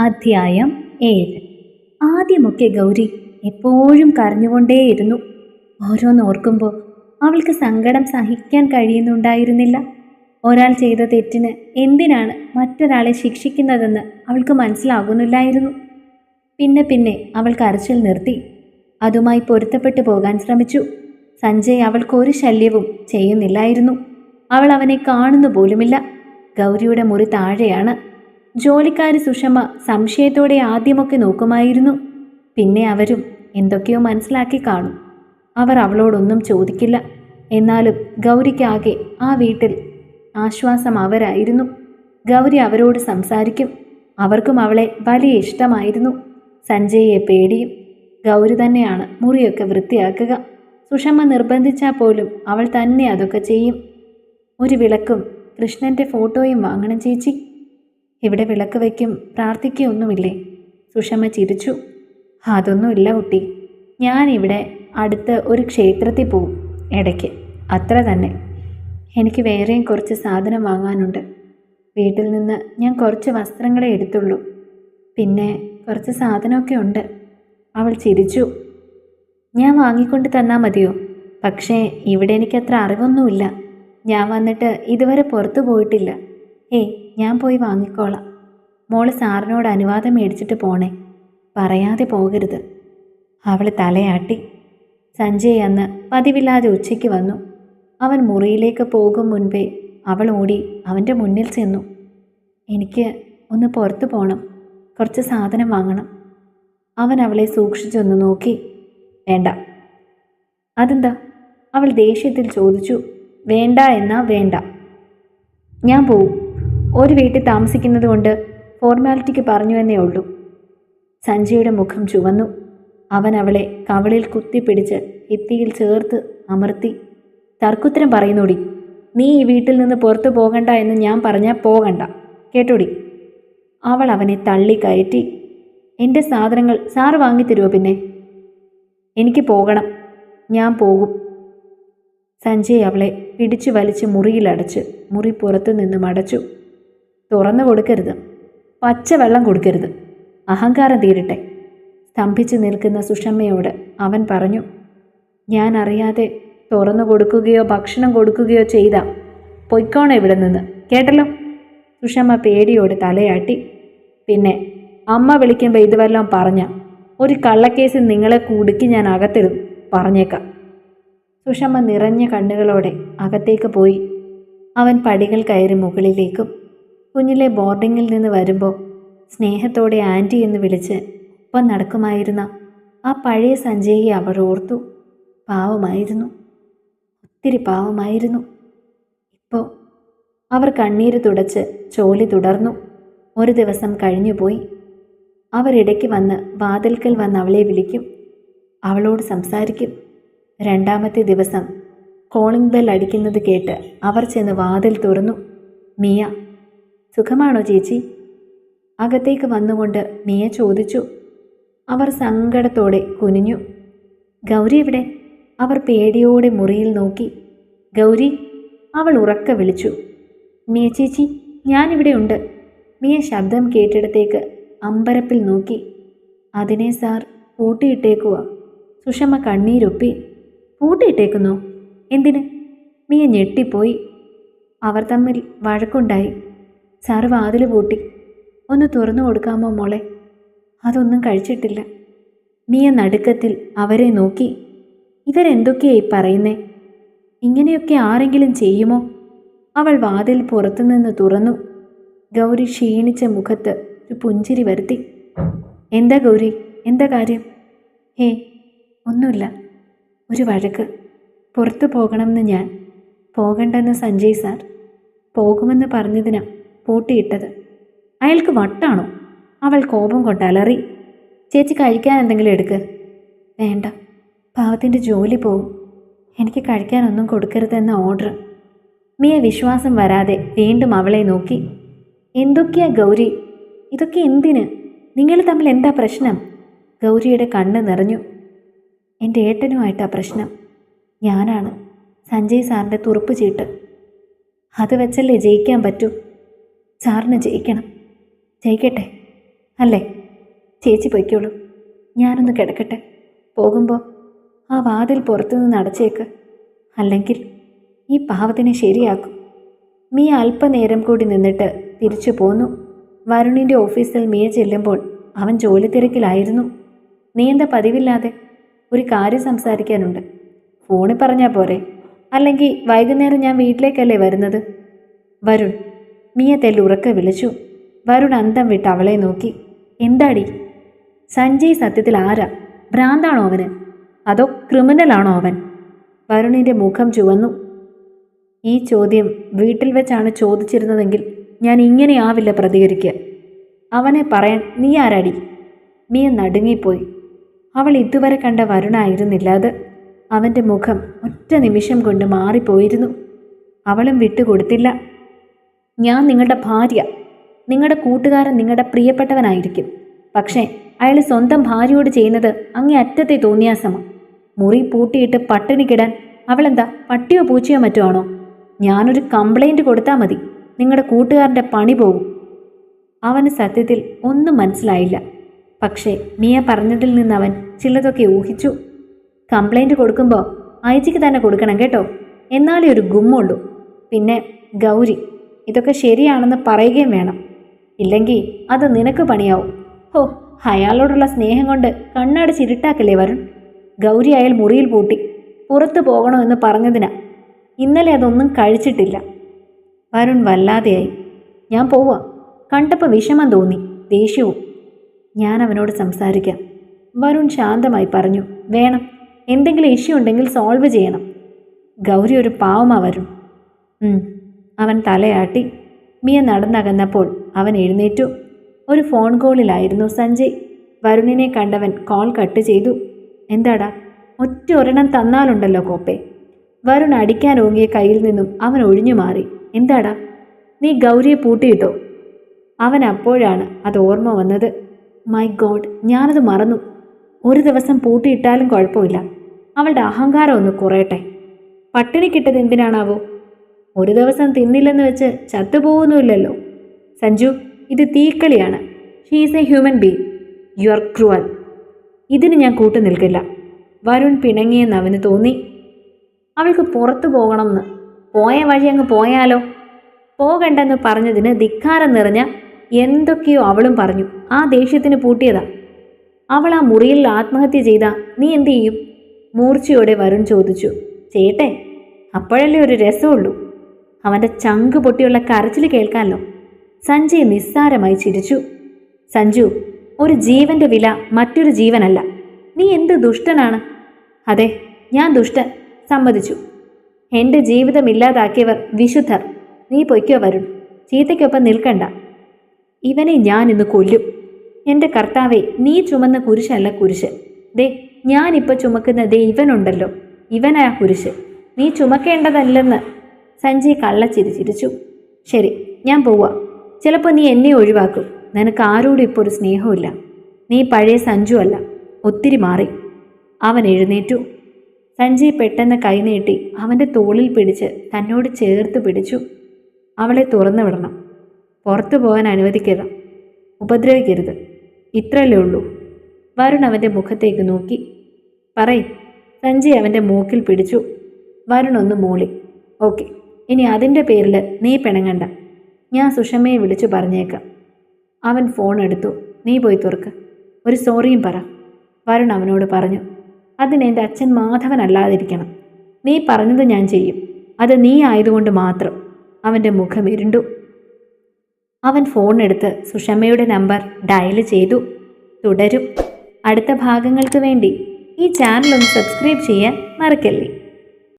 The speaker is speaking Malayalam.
അധ്യായം 7. ആദ്യമൊക്കെ ഗൗരി എപ്പോഴും കരഞ്ഞുകൊണ്ടേയിരുന്നു. ഓരോന്നോർക്കുമ്പോൾ അവൾക്ക് സങ്കടം സഹിക്കാൻ കഴിയുന്നുണ്ടായിരുന്നില്ല. ഒരാൾ ചെയ്ത തെറ്റിന് എന്തിനാണ് മറ്റൊരാളെ ശിക്ഷിക്കുന്നതെന്ന് അവൾക്ക് മനസ്സിലാകുന്നില്ലായിരുന്നു. പിന്നെ പിന്നെ അവൾ കരച്ചിൽ നിർത്തി. അതുമായി പൊരുത്തപ്പെട്ടു പോകാൻ ശ്രമിച്ചു. സഞ്ജയ് അവൾക്കൊരു ശല്യവും ചെയ്യുന്നില്ലായിരുന്നു. അവൾ അവനെ കാണുന്നു പോലുമില്ല. ഗൗരിയുടെ മുറി താഴെയാണ്. ജോലിക്കാരി സുഷമ സംശയത്തോടെ ആദ്യമൊക്കെ നോക്കുമായിരുന്നു. പിന്നെ അവരും എന്തൊക്കെയോ മനസ്സിലാക്കി കാണും. അവർ അവളോടൊന്നും ചോദിക്കില്ല. എന്നാലും ഗൗരിക്കാകെ ആ വീട്ടിൽ ആശ്വാസം അവരായിരുന്നു. ഗൗരി അവരോട് സംസാരിക്കും. അവർക്കും അവളെ വലിയ ഇഷ്ടമായിരുന്നു. സഞ്ജയെ പേടിയും. ഗൗരി തന്നെയാണ് മുറിയൊക്കെ വൃത്തിയാക്കുക. സുഷമ നിർബന്ധിച്ചാൽ പോലും അവൾ തന്നെ അതൊക്കെ ചെയ്യും. ഒരു വിളക്കും കൃഷ്ണന്റെ ഫോട്ടോയും വാങ്ങണം ചേച്ചി. ഇവിടെ വിളക്ക് വയ്ക്കും പ്രാർത്ഥിക്കുകയൊന്നുമില്ലേ? സുഷമ ചിരിച്ചു. അതൊന്നുമില്ല കുട്ടി. ഞാനിവിടെ അടുത്ത് ഒരു ക്ഷേത്രത്തിൽ പോവും ഇടയ്ക്ക്, അത്ര തന്നെ. എനിക്ക് വേറെയും കുറച്ച് സാധനം വാങ്ങാനുണ്ട്. വീട്ടിൽ നിന്ന് ഞാൻ കുറച്ച് വസ്ത്രങ്ങളെ എടുത്തുള്ളൂ. പിന്നെ കുറച്ച് സാധനമൊക്കെ ഉണ്ട്. അവൾ ചിരിച്ചു. ഞാൻ വാങ്ങിക്കൊണ്ട് തന്നാൽ മതിയോ? പക്ഷേ ഇവിടെ എനിക്കത്ര അറിവൊന്നുമില്ല. ഞാൻ വന്നിട്ട് ഇതുവരെ പുറത്തു പോയിട്ടില്ല. ഞാൻ പോയി വാങ്ങിക്കോളാം. മോള് സാറിനോട് അനുവാദം മേടിച്ചിട്ട് പോണേ. പറയാതെ പോകരുത്. അവൾ തലയാട്ടി. സഞ്ജയ് അന്ന് പതിവില്ലാതെ ഉച്ചയ്ക്ക് വന്നു. അവൻ മുറിയിലേക്ക് പോകും മുൻപേ അവൾ ഓടി അവൻ്റെ മുന്നിൽ ചെന്നു. എനിക്ക് ഒന്ന് പുറത്തു പോകണം. കുറച്ച് സാധനം വാങ്ങണം. അവൻ അവളെ സൂക്ഷിച്ചൊന്ന് നോക്കി. വേണ്ട. അതെന്താ? അവൾ ദേഷ്യത്തിൽ ചോദിച്ചു. വേണ്ട എന്നാ വേണ്ട. ഞാൻ പോവും. ഒരു വീട്ടിൽ താമസിക്കുന്നത് കൊണ്ട് ഫോർമാലിറ്റിക്ക് പറഞ്ഞു എന്നേ ഉള്ളൂ. സഞ്ജയുടെ മുഖം ചുവന്നു. അവൻ അവളെ കവളിൽ കുത്തിപ്പിടിച്ച് ഭിത്തിയിൽ ചേർത്ത് അമർത്തി. തർക്കുത്തരം പറയുന്നോടി. നീ ഈ വീട്ടിൽ നിന്ന് പുറത്തു പോകണ്ട എന്ന് ഞാൻ പറഞ്ഞാൽ പോകണ്ട, കേട്ടോടി. അവൾ അവനെ തള്ളിക്കയറ്റി. എൻ്റെ സാധനങ്ങൾ സാറ് വാങ്ങിത്തരുമോ? പിന്നെ എനിക്ക് പോകണം. ഞാൻ പോകും. സഞ്ജയ് അവളെ പിടിച്ചു വലിച്ച് മുറിയിലടച്ച് മുറി പുറത്തു നിന്നും അടച്ചു. തുറന്നു കൊടുക്കരുത്. പച്ചവെള്ളം കൊടുക്കരുത്. അഹങ്കാരം തീരട്ടെ. സ്തംഭിച്ചു നിൽക്കുന്ന സുഷമ്മയോട് അവൻ പറഞ്ഞു. ഞാൻ അറിയാതെ തുറന്നു കൊടുക്കുകയോ ഭക്ഷണം കൊടുക്കുകയോ ചെയ്താ പൊയ്ക്കോണേ ഇവിടെ നിന്ന്, കേട്ടല്ലോ? സുഷമ്മ പേടിയോട് തലയാട്ടി. പിന്നെ അമ്മ വിളിക്കുമ്പോൾ ഇത് വല്ലതും പറഞ്ഞ ഒരു കള്ളക്കേസിൽ നിങ്ങളെ കുടുക്കി ഞാൻ അകത്തിടും, പറഞ്ഞേക്കാം. സുഷമ്മ നിറഞ്ഞ കണ്ണുകളോടെ അകത്തേക്ക് പോയി. അവൻ പടികൾ കയറി മുകളിലേക്കും. കുഞ്ഞിലെ ബോർഡിങ്ങിൽ നിന്ന് വരുമ്പോൾ സ്നേഹത്തോടെ ആൻറ്റി എന്ന് വിളിച്ച് ഒപ്പം നടക്കുമായിരുന്ന ആ പഴയ സഞ്ജയെ അവർ ഓർത്തു. പാവമായിരുന്നു, ഒത്തിരി പാവമായിരുന്നു. ഇപ്പോൾ അവർ കണ്ണീര് തുടച്ച് ജോലി തുടർന്നു. ഒരു ദിവസം കഴിഞ്ഞുപോയി. അവരിടയ്ക്ക് വന്ന് വാതിൽക്കൽ വന്ന് അവളെ വിളിക്കും. അവളോട് സംസാരിക്കും. രണ്ടാമത്തെ ദിവസം കോളിംഗ് ബെൽ അടിക്കുന്നത് കേട്ട് അവർ ചെന്ന് വാതിൽ തുറന്നു. മിയ. സുഖമാണോ ചേച്ചി? അകത്തേക്ക് വന്നുകൊണ്ട് മിയ ചോദിച്ചു. അവർ സങ്കടത്തോടെ കുനിഞ്ഞു. ഗൗരി എവിടെ? അവർ പേടിയോടെ മുറിയിൽ നോക്കി. ഗൗരി, അവൾ ഉറക്കെ വിളിച്ചു. മിയ ചേച്ചി, ഞാനിവിടെ ഉണ്ട്. മിയ ശബ്ദം കേട്ടിടത്തേക്ക് അമ്പരപ്പിൽ നോക്കി. അതിനെ സാർ പൂട്ടിയിട്ടേക്കുക. സുഷമ കണ്ണീരൊപ്പി. പൂട്ടിയിട്ടേക്കുന്നോ? എന്തിന്? മിയ ഞെട്ടിപ്പോയി. അവർ തമ്മിൽ വഴക്കുണ്ടായി. സാറ് വാതിൽ പൂട്ടി. ഒന്ന് തുറന്നു കൊടുക്കാമോ മോളെ? അതൊന്നും കഴിച്ചിട്ടില്ല. മിയ നടുക്കത്തിൽ അവരെ നോക്കി. ഇവരെന്തൊക്കെയായി പറയുന്നേ? ഇങ്ങനെയൊക്കെ ആരെങ്കിലും ചെയ്യുമോ? അവൾ വാതിൽ പുറത്തുനിന്ന് തുറന്നു. ഗൗരി ക്ഷീണിച്ച മുഖത്ത് ഒരു പുഞ്ചിരി വരുത്തി. എന്താ ഗൗരി, എന്താ കാര്യം? ഒന്നുമില്ല. ഒരു വഴക്ക്. പുറത്തു പോകണമെന്ന് ഞാൻ. പോകണ്ടെന്ന് സഞ്ജയ് സാർ. പോകുമെന്ന് പറഞ്ഞതിനാ പൂട്ടിയിട്ടത്. അയാൾക്ക് വട്ടാണോ? അവൾ കോപം കൊണ്ട് അലറി. ചേച്ചി കഴിക്കാൻ എന്തെങ്കിലും എടുക്ക്. വേണ്ട, പാവത്തിൻ്റെ ജോലി പോവും. എനിക്ക് കഴിക്കാനൊന്നും കൊടുക്കരുതെന്ന ഓർഡർ. മിയ വിശ്വാസം വരാതെ വീണ്ടും അവളെ നോക്കി. എന്തൊക്കെയാ ഗൗരി ഇതൊക്കെ? എന്തിന്? നിങ്ങൾ തമ്മിൽ എന്താ പ്രശ്നം? ഗൗരിയുടെ കണ്ണ് നിറഞ്ഞു. എൻ്റെ ഏട്ടനുമായിട്ടാ പ്രശ്നം. ഞാനാണ് സഞ്ജയ് സാറിൻ്റെ തുറുപ്പ് ചീട്ട്. അത് വെച്ചല്ലേ ജയിക്കാൻ പറ്റൂ. സാറിന് ജയിക്കണം. ജയിക്കട്ടെ. അല്ലേ? ചേച്ചി പൊയ്ക്കോളൂ, ഞാനൊന്ന് കിടക്കട്ടെ. പോകുമ്പോൾ ആ വാതിൽ പുറത്തുനിന്ന് അടച്ചേക്ക്, അല്ലെങ്കിൽ ഈ പാവത്തിനെ ശരിയാക്കും. മിയ അല്പനേരം കൂടി നിന്നിട്ട് തിരിച്ചു പോന്നു. വരുണിൻ്റെ ഓഫീസിൽ മിയ ചെല്ലുമ്പോൾ അവൻ ജോലി തിരക്കിലായിരുന്നു. നീ എന്താ പതിവില്ലാതെ? ഒരു കാര്യം സംസാരിക്കാനുണ്ട്. ഫോണിൽ പറഞ്ഞാൽ പോരെ? അല്ലെങ്കിൽ വൈകുന്നേരം ഞാൻ വീട്ടിലേക്കല്ലേ വരുന്നത്? വരുൺ, മിയ തെല്ലുറക്കെ വിളിച്ചു. വരുൺ അന്തം വിട്ട് അവളെ നോക്കി. എന്താടി? സഞ്ജയ് സത്യത്തിൽ ആരാ? ഭ്രാന്താണോ അവന്? അതോ ക്രിമിനലാണോ അവൻ? വരുണിൻ്റെ മുഖം ചുവന്നു. ഈ ചോദ്യം വീട്ടിൽ വെച്ചാണ് ചോദിച്ചിരുന്നതെങ്കിൽ ഞാൻ ഇങ്ങനെയാവില്ല പ്രതികരിക്കുക. അവനെ പറയാൻ നീ ആരാടി? മിയ നടുങ്ങിപ്പോയി. അവൾ ഇതുവരെ കണ്ട വരുണായിരുന്നില്ല അത്. അവൻ്റെ മുഖം ഒറ്റ നിമിഷം കൊണ്ട് മാറിപ്പോയിരുന്നു. അവളും വിട്ടുകൊടുത്തില്ല. ഞാൻ നിങ്ങളുടെ ഭാര്യ, നിങ്ങളുടെ കൂട്ടുകാരൻ നിങ്ങളുടെ പ്രിയപ്പെട്ടവനായിരിക്കും. പക്ഷേ അയാൾ സ്വന്തം ഭാര്യയോട് ചെയ്യുന്നത് അങ്ങേ അറ്റത്തെ തോന്നിയാസമാണ്. മുറി പൂട്ടിയിട്ട് പട്ടിണിക്കിടാൻ അവളെന്താ പട്ടിയോ പൂച്ചയോ മറ്റോ ആണോ? ഞാനൊരു കംപ്ലൈൻറ്റ് കൊടുത്താൽ മതി, നിങ്ങളുടെ കൂട്ടുകാരൻ്റെ പണി പോകും. അവന് സത്യത്തിൽ ഒന്നും മനസ്സിലായില്ല. പക്ഷേ മിയ പറഞ്ഞതിൽ നിന്ന് അവൻ ചിലതൊക്കെ ഊഹിച്ചു. കംപ്ലൈൻറ്റ് കൊടുക്കുമ്പോൾ ഐജിക്ക് തന്നെ കൊടുക്കണം കേട്ടോ, എന്നാലേ ഒരു ഗുമ്മുള്ളൂ. പിന്നെ ഗൗരി, ഇതൊക്കെ ശരിയാണെന്ന് പറയുകയും വേണം, ഇല്ലെങ്കിൽ അത് നിനക്ക് പണിയാവും. ഹോ, അയാളോടുള്ള സ്നേഹം കൊണ്ട് കണ്ണടച്ചിരുട്ടാക്കല്ലേ വരുൺ? ഗൗരി അയാൾ മുറിയിൽ പൂട്ടി പുറത്തു പോകണമെന്ന് പറഞ്ഞതിനാ. ഇന്നലെ അതൊന്നും കഴിച്ചിട്ടില്ല. വരുൺ വല്ലാതെയായി. ഞാൻ പോവാ. കണ്ടപ്പോൾ വിഷമം തോന്നി, ദേഷ്യവും. ഞാൻ അവനോട് സംസാരിക്കാം, വരുൺ ശാന്തമായി പറഞ്ഞു. വേണം, എന്തെങ്കിലും ഇഷ്യൂ ഉണ്ടെങ്കിൽ സോൾവ് ചെയ്യണം. ഗൗരി ഒരു പാവമാ വരുൺ. അവൻ തലയാട്ടി. മിയ നടന്നകന്നപ്പോൾ അവൻ എഴുന്നേറ്റു. ഒരു ഫോൺ കോളിലായിരുന്നു സഞ്ജയ്. വരുണിനെ കണ്ടവൻ കോൾ കട്ട് ചെയ്തു. എന്താടാ, ഒറ്റ ഒരെണ്ണം തന്നാലുണ്ടല്ലോ കോപ്പേ. വരുൺ അടിക്കാൻ ഓങ്ങിയ കയ്യിൽ നിന്നും അവൻ ഒഴിഞ്ഞു മാറി. എന്താടാ, നീ ഗൗരിയെ പൂട്ടിയിട്ടോ? അവൻ അപ്പോഴാണ് അത് ഓർമ്മ വന്നത്. മൈ ഗോഡ്, ഞാനത് മറന്നു. ഒരു ദിവസം പൂട്ടിയിട്ടാലും കുഴപ്പമില്ല, അവളുടെ അഹങ്കാരം ഒന്ന് കുറയട്ടെ. പട്ടിണി കിട്ടത് എന്തിനാണാവോ? ഒരു ദിവസം തിന്നില്ലെന്ന് വെച്ച് ചത്തുപോകുന്നുമില്ലല്ലോ. സഞ്ജു, ഇത് തീക്കളിയാണ്. She is a human being. You are cruel. ഇതിന് ഞാൻ കൂട്ടു നിൽക്കില്ല. വരുൺ പിണങ്ങിയെന്ന് അവന് തോന്നി. അവൾക്ക് പുറത്തു പോകണമെന്ന്. പോയ വഴി അങ്ങ് പോയാലോ? പോകണ്ടെന്ന് പറഞ്ഞതിന് ധിക്കാരം നിറഞ്ഞ എന്തൊക്കെയോ അവളും പറഞ്ഞു. ആ ദേഷ്യത്തിന് പൂട്ടിയതാ. അവൾ ആ മുറിയിൽ ആത്മഹത്യ ചെയ്താ നീ എന്തു ചെയ്യും? മൂർച്ചയോടെ വരുൺ ചോദിച്ചു. ചേട്ടെ, അപ്പോഴല്ലേ ഒരു രസമുള്ളൂ. അവൻ്റെ ചങ്ക് പൊട്ടിയുള്ള കരച്ചിൽ കേൾക്കാമല്ലോ. സഞ്ജയ് നിസ്സാരമായി ചിരിച്ചു. സഞ്ജു, ഒരു ജീവന്റെ വില മറ്റൊരു ജീവനല്ല. നീ എന്ത് ദുഷ്ടനാണ്. അതെ, ഞാൻ ദുഷ്ടൻ, സമ്മതിച്ചു. എൻ്റെ ജീവിതം ഇല്ലാതാക്കിയവർ വിശുദ്ധർ. നീ പൊയ്ക്കോ വരുൺ, ചീത്തയ്ക്കൊപ്പം നിൽക്കണ്ട. ഇവനെ ഞാൻ ഇന്ന് കൊല്ലും. എൻ്റെ കർത്താവെ, നീ ചുമന്ന കുരിശല്ല കുരിശ്. ദേ, ഞാനിപ്പോൾ ചുമക്കുന്ന ദേ ഇവനുണ്ടല്ലോ, ഇവനാ കുരിശ്. നീ ചുമക്കേണ്ടതല്ലെന്ന്. സഞ്ജയ് കള്ളച്ചിരിച്ചിരിച്ചു. ശരി, ഞാൻ പോവാ. ചിലപ്പോൾ നീ എന്നെ ഒഴിവാക്കും. നിനക്ക് ആരോടും ഇപ്പോൾ ഒരു സ്നേഹമില്ല. നീ പഴയ സഞ്ജു അല്ല, ഒത്തിരി മാറി. അവൻ എഴുന്നേറ്റു. സഞ്ജയ് പെട്ടെന്ന് കൈനീട്ടി അവൻ്റെ തോളിൽ പിടിച്ച് തന്നോട് ചേർത്ത് പിടിച്ചു. അവളെ തുറന്നു വിടണം, പുറത്തു പോകാൻ അനുവദിക്കരുത്, ഉപദ്രവിക്കരുത്, ഇത്രയല്ലേ ഉള്ളൂ. വരുൺ അവൻ്റെ മുഖത്തേക്ക് നോക്കി. പറയ്. സഞ്ജയ് അവൻ്റെ മൂക്കിൽ പിടിച്ചു. വരുൺ ഒന്ന് മൂളി. ഓക്കെ, ഇനി അതിൻ്റെ പേരിൽ നീ പിണങ്ങണ്ട. ഞാൻ സുഷമയെ വിളിച്ചു പറഞ്ഞേക്കാം. അവൻ ഫോൺ എടുത്തു. നീ പോയി തുറക്ക്, ഒരു സോറിയും പറ. വരുൺ അവനോട് പറഞ്ഞു. അതിന് എൻ്റെ അച്ഛൻ മാധവനല്ലാതിരിക്കണം. നീ പറഞ്ഞത് ഞാൻ ചെയ്യും, അത് നീ ആയതുകൊണ്ട് മാത്രം. അവൻ്റെ മുഖം ഇരുണ്ടു. അവൻ ഫോൺ എടുത്ത് സുഷമയുടെ നമ്പർ ഡയൽ ചെയ്തു. തുടരും. അടുത്ത ഭാഗങ്ങൾക്ക് വേണ്ടി ഈ ചാനൽ ഒന്ന് സബ്സ്ക്രൈബ് ചെയ്യാൻ മറക്കല്ലേ.